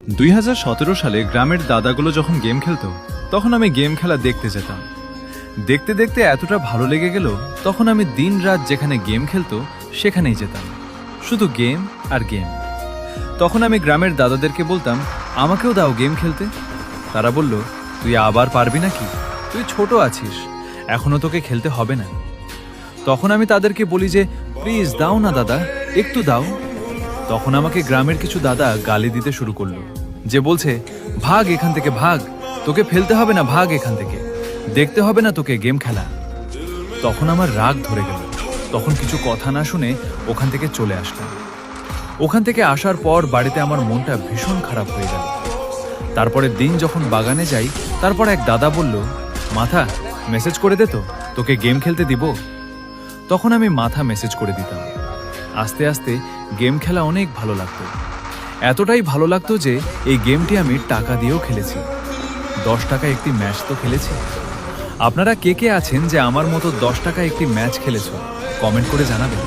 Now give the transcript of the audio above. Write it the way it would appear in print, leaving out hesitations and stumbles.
2017 সালে গ্রামের দাদাগুলো যখন গেম খেলতো তখন আমি গেম খেলা দেখতে যেতাম। দেখতে দেখতে এতটা ভালো লেগে গেল, তখন আমি দিন রাত যেখানে গেম খেলতো সেখানেই যেতাম, শুধু গেম আর গেম। তখন আমি গ্রামের দাদাদেরকে বলতাম, আমাকেও দাও গেম খেলতে। তারা বলল, তুই আবার পারবি নাকি, তুই ছোট আছিস, এখনো তোকে খেলতে হবে না। তখন আমি তাদেরকে বলি যে প্লিজ দাও না দাদা, একটু দাও। তখন আমাকে গ্রামের কিছু দাদা গালি দিতে শুরু করলো, যে বলছে, ভাগ এখান থেকে ভাগ, তোকে ফেলতে হবে না, ভাগ এখান থেকে, দেখতে হবে না তোকে গেম খেলা। তখন আমার রাগ ধরে গেল, তখন কিছু কথা না শুনে ওখান থেকে চলে আসলাম। ওখান থেকে আসার পর বাড়িতে আমার মনটা ভীষণ খারাপ হয়ে গেল। তারপরের দিন যখন বাগানে যাই, তারপর এক দাদা বলল, মাথা মেসেজ করে দে তো, তোকে গেম খেলতে দিব। তখন আমি মাথা মেসেজ করে দিতাম। আস্তে আস্তে গেম খেলা অনেক ভালো লাগতো, এতটাই ভালো লাগতো যে এই গেমটি আমি টাকা দিয়েও খেলেছি। 10 টাকা একটি ম্যাচ তো খেলেছি। আপনারা কে কে আছেন যে আমার মতো 10 টাকা একটি ম্যাচ খেলেছো, কমেন্ট করে জানাবেন।